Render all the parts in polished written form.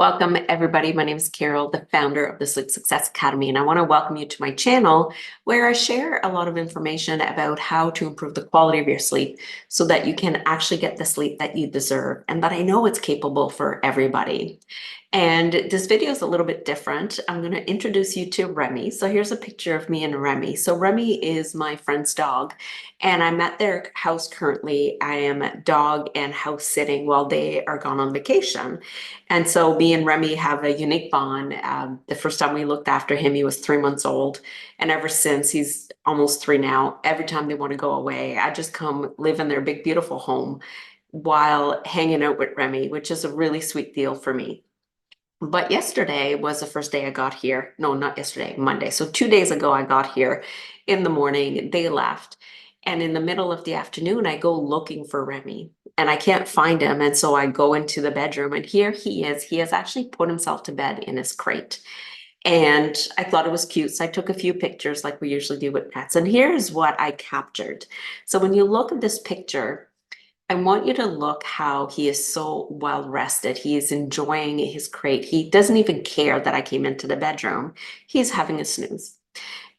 Welcome, everybody. My name is Carol, the founder of the Sleep Success Academy, and I want to welcome you to my channel where I share a lot of information about how to improve the quality of your sleep so that you can actually get the sleep that you deserve and that I know it's capable for everybody. And this video is a little bit different. I'm going to introduce you to Remi. So here's a picture of me and Remi. So Remi is my friend's dog, and I'm at their house currently. I am dog and house sitting while they are gone on vacation. And so me and Remi have a unique bond. The first time we looked after him, he was 3 months old. And ever since, he's almost 3 now, every time they want to go away, I just come live in their big, beautiful home while hanging out with Remi, which is a really sweet deal for me. But yesterday was the first day I got here. No, not yesterday, Monday. So 2 days ago, I got here in the morning. They left. And in the middle of the afternoon, I go looking for Remi and I can't find him. And so I go into the bedroom and here he is. He has actually put himself to bed in his crate. And I thought it was cute. So I took a few pictures like we usually do with pets. And here's what I captured. So when you look at this picture, I want you to look how he is so well rested. He is enjoying his crate. He doesn't even care that I came into the bedroom. He's having a snooze.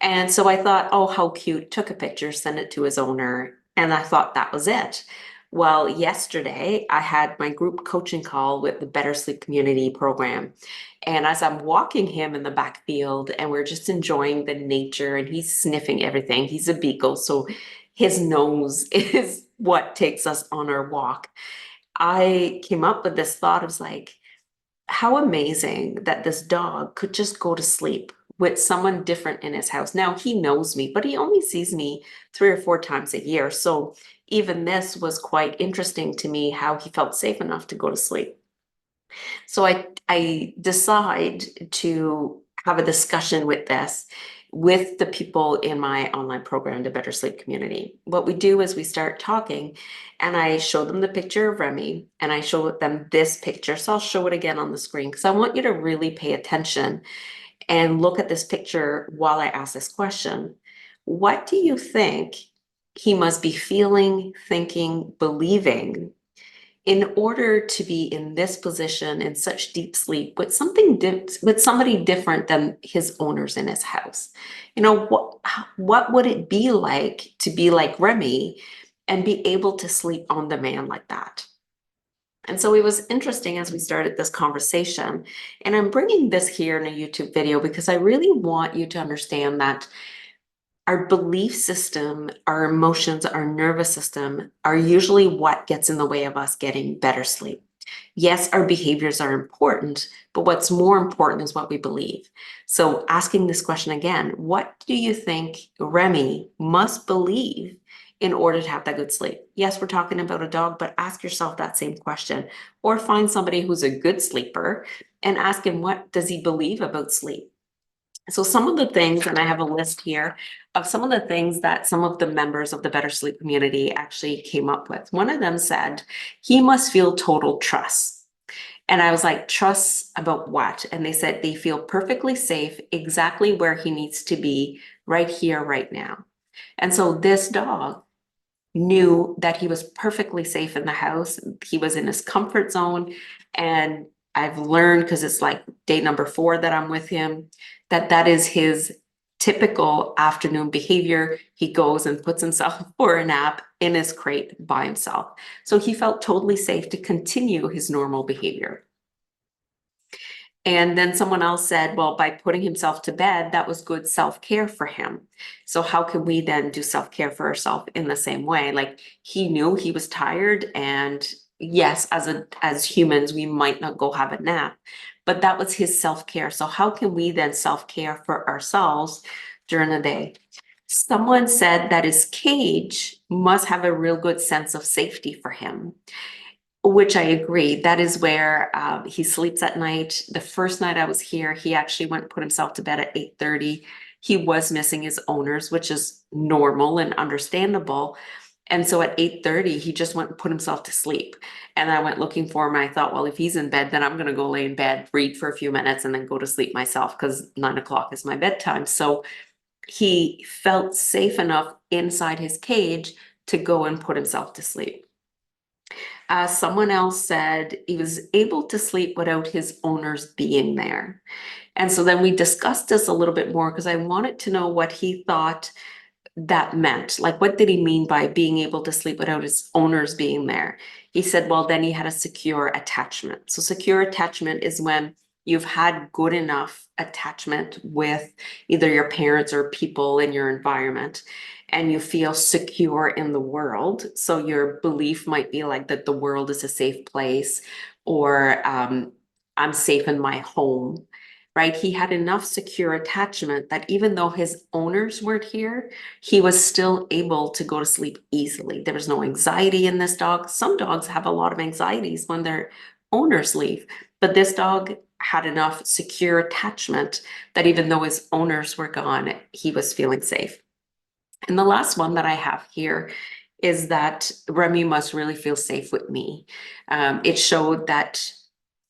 And so I thought, oh, how cute. Took a picture, sent it to his owner, and I thought that was it. Well, yesterday I had my group coaching call with the Better Sleep Community program. And as I'm walking him in the back field and we're just enjoying the nature and he's sniffing everything, he's a beagle. So his nose is what takes us on our walk. I came up with this thought of like, how amazing that this dog could just go to sleep with someone different in his house. Now he knows me, but he only sees me 3 or 4 times a year. So even this was quite interesting to me how he felt safe enough to go to sleep. So I decide to have a discussion with this with the people in my online program, the Better Sleep Community. What we do is we start talking and I show them the picture of Remi and I show them this picture. So I'll show it again on the screen because I want you to really pay attention and look at this picture while I ask this question. What do you think he must be feeling, thinking, believing in order to be in this position in such deep sleep with with somebody different than his owners in his house? You know, what would it be like to be like Remi and be able to sleep on demand like that? And so it was interesting as we started this conversation, and I'm bringing this here in a YouTube video because I really want you to understand that our belief system, our emotions, our nervous system are usually what gets in the way of us getting better sleep. Yes, our behaviors are important, but what's more important is what we believe. So asking this question again, what do you think Remi must believe in order to have that good sleep? Yes, we're talking about a dog, but ask yourself that same question or find somebody who's a good sleeper and ask him, what does he believe about sleep? So some of the things, and I have a list here of some of the things that some of the members of the Better Sleep Community actually came up with. One of them said, he must feel total trust. And I was like, trust about what? And they said they feel perfectly safe exactly where he needs to be right here, right now. And so this dog knew that he was perfectly safe in the house. He was in his comfort zone. And I've learned, because it's like day number 4 that I'm with him, that that is his typical afternoon behavior. He goes and puts himself for a nap in his crate by himself. So he felt totally safe to continue his normal behavior. And then someone else said, well, by putting himself to bed, that was good self-care for him. So how can we then do self-care for ourselves in the same way? Like, he knew he was tired, and yes, as humans, we might not go have a nap, but that was his self-care. So how can we then self-care for ourselves during the day? Someone said that his cage must have a real good sense of safety for him, which I agree. That is where he sleeps at night. The first night I was here, he actually went and put himself to bed at 8:30. He was missing his owners, which is normal and understandable. And so at 8:30, he just went and put himself to sleep. And I went looking for him. I thought, well, if he's in bed, then I'm going to go lay in bed, read for a few minutes, and then go to sleep myself because 9 o'clock is my bedtime. So he felt safe enough inside his cage to go and put himself to sleep. Someone else said he was able to sleep without his owners being there. And so then we discussed this a little bit more because I wanted to know what he thought that meant. Like, what did he mean by being able to sleep without his owners being there? He said, well, then he had a secure attachment. So secure attachment is when you've had good enough attachment with either your parents or people in your environment, and you feel secure in the world. So your belief might be like that the world is a safe place, or I'm safe in my home, right? He had enough secure attachment that even though his owners weren't here, he was still able to go to sleep easily. There was no anxiety in this dog. Some dogs have a lot of anxieties when their owners leave, but this dog had enough secure attachment that even though his owners were gone, he was feeling safe. And the last one that I have here is that Remi must really feel safe with me. It showed that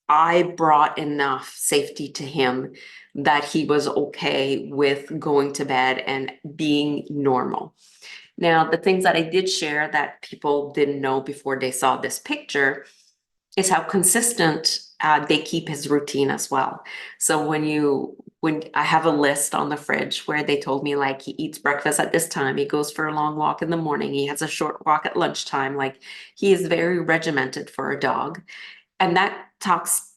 I brought enough safety to him that he was okay with going to bed and being normal. Now, the things that I did share that people didn't know before they saw this picture is how consistent they keep his routine as well. So when I have a list on the fridge where they told me like he eats breakfast at this time, he goes for a long walk in the morning, he has a short walk at lunchtime, like he is very regimented for a dog. And that talks,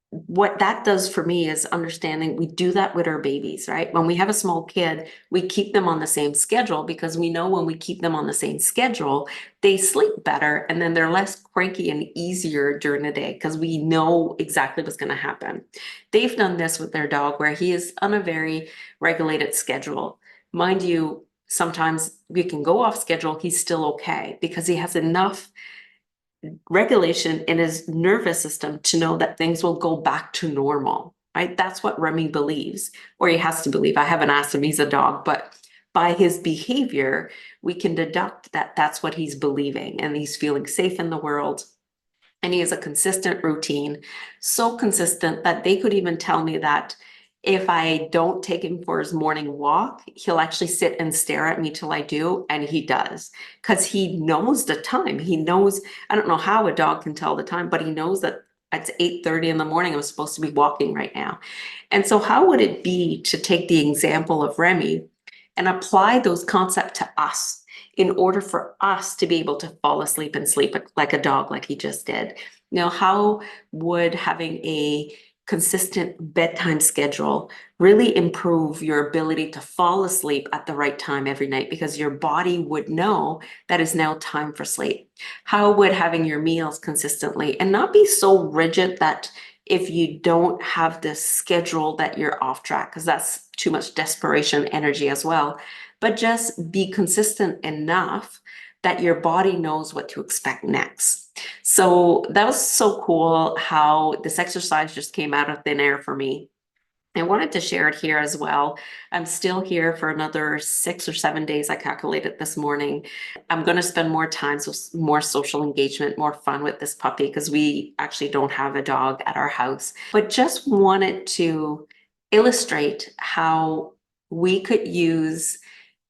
what that does for me is understanding we do that with our babies, right? When we have a small kid, we keep them on the same schedule because we know when we keep them on the same schedule, they sleep better and then they're less cranky and easier during the day because we know exactly what's going to happen. They've done this with their dog where he is on a very regulated schedule. Mind you, sometimes we can go off schedule, he's still okay because he has enough regulation in his nervous system to know that things will go back to normal, right? That's what Remi believes, or he has to believe. I haven't asked him, he's a dog, but by his behavior, we can deduct that that's what he's believing, and he's feeling safe in the world. And he has a consistent routine, so consistent that they could even tell me that if I don't take him for his morning walk, he'll actually sit and stare at me till I do, and he does, because he knows the time. He knows, I don't know how a dog can tell the time, but he knows that it's 8:30 in the morning. I'm supposed to be walking right now. And so how would it be to take the example of Remi and apply those concepts to us in order for us to be able to fall asleep and sleep like a dog, like he just did? Now, how would having a consistent bedtime schedule really improve your ability to fall asleep at the right time every night, because your body would know that is now time for sleep? How would having your meals consistently and not be so rigid that if you don't have this schedule that you're off track, because that's too much desperation energy as well, but just be consistent enough that your body knows what to expect next. So that was so cool how this exercise just came out of thin air for me. I wanted to share it here as well. I'm still here for another 6 or 7 days. I calculated this morning. I'm going to spend more time, so more social engagement, more fun with this puppy, because we actually don't have a dog at our house. But just wanted to illustrate how we could use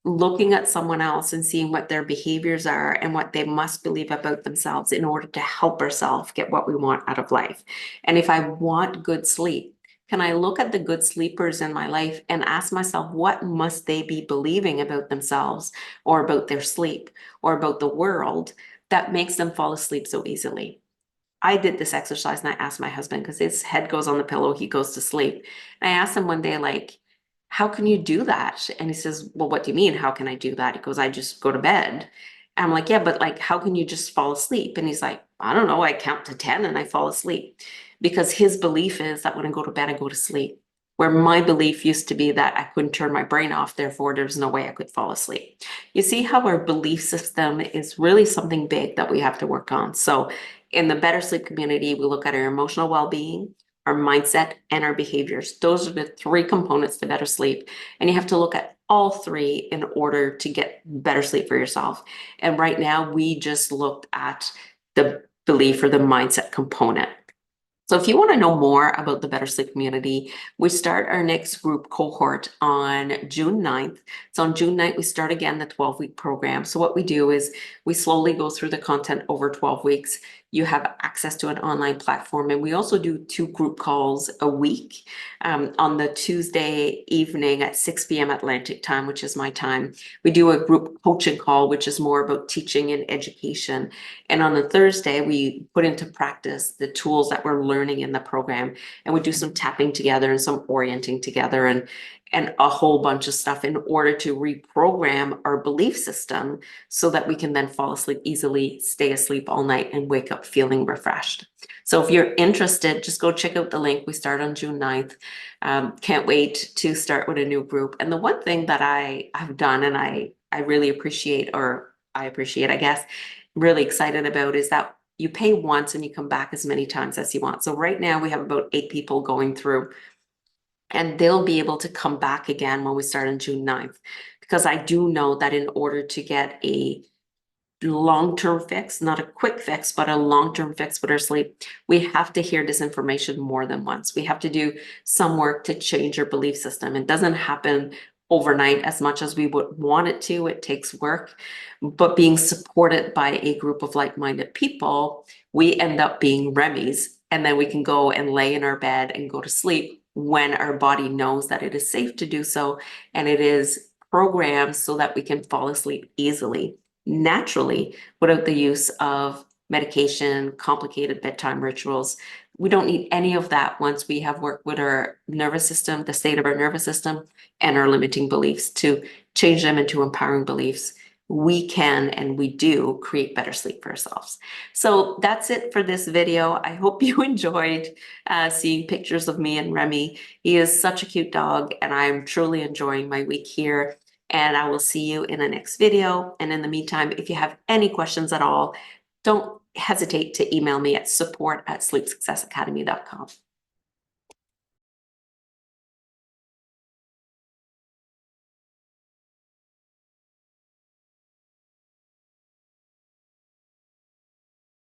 looking at someone else and seeing what their behaviors are and what they must believe about themselves in order to help ourselves get what we want out of life. And if I want good sleep, can I look at the good sleepers in my life and ask myself, what must they be believing about themselves or about their sleep or about the world that makes them fall asleep so easily? I did this exercise and I asked my husband, because his head goes on the pillow, he goes to sleep. And I asked him one day, like, how can you do that? And he says, well, what do you mean? How can I do that? He goes, I just go to bed. And I'm like, yeah, but like, how can you just fall asleep? And he's like, I don't know. I count to 10 and I fall asleep, because his belief is that when I go to bed, I go to sleep. Where my belief used to be that I couldn't turn my brain off, therefore there's no way I could fall asleep. You see how our belief system is really something big that we have to work on. So in the Better Sleep community, we look at our emotional well-being, our mindset, and our behaviors. Those are the three components to better sleep. And you have to look at all three in order to get better sleep for yourself. And right now, we just looked at the belief or the mindset component. So if you want to know more about the Better Sleep community, we start our next group cohort on June 9th. So on June 9th, we start again the 12-week program. So what we do is we slowly go through the content over 12 weeks. You have access to an online platform, and we also do 2 group calls a week on the Tuesday evening at 6 p.m. Atlantic time, which is my time. We do a group coaching call, which is more about teaching and education. And on the Thursday, we put into practice the tools that we're learning in the program, and we do some tapping together and some orienting together and a whole bunch of stuff in order to reprogram our belief system so that we can then fall asleep easily, stay asleep all night, and wake up feeling refreshed. So if you're interested, just go check out the link. We start on June 9th. Can't wait to start with a new group. And the one thing that I have done and I really appreciate, I guess, really excited about, is that you pay once and you come back as many times as you want. So right now we have about 8 people going through, and they'll be able to come back again when we start on June 9th. Because I do know that in order to get a long-term fix, not a quick fix, but a long-term fix with our sleep, we have to hear this information more than once. We have to do some work to change our belief system. It doesn't happen overnight as much as we would want it to. It takes work, but being supported by a group of like-minded people, we end up being Remy's, and then we can go and lay in our bed and go to sleep when our body knows that it is safe to do so, and it is programmed so that we can fall asleep easily, naturally, without the use of medication, complicated bedtime rituals. We don't need any of that once we have worked with our nervous system, the state of our nervous system, and our limiting beliefs to change them into empowering beliefs. We can and we do create better sleep for ourselves. So that's it for this video. I hope you enjoyed seeing pictures of me and Remy. He is such a cute dog, and I'm truly enjoying my week here. And I will see you in the next video. And in the meantime, if you have any questions at all, don't hesitate to email me at support@sleepsuccessacademy.com.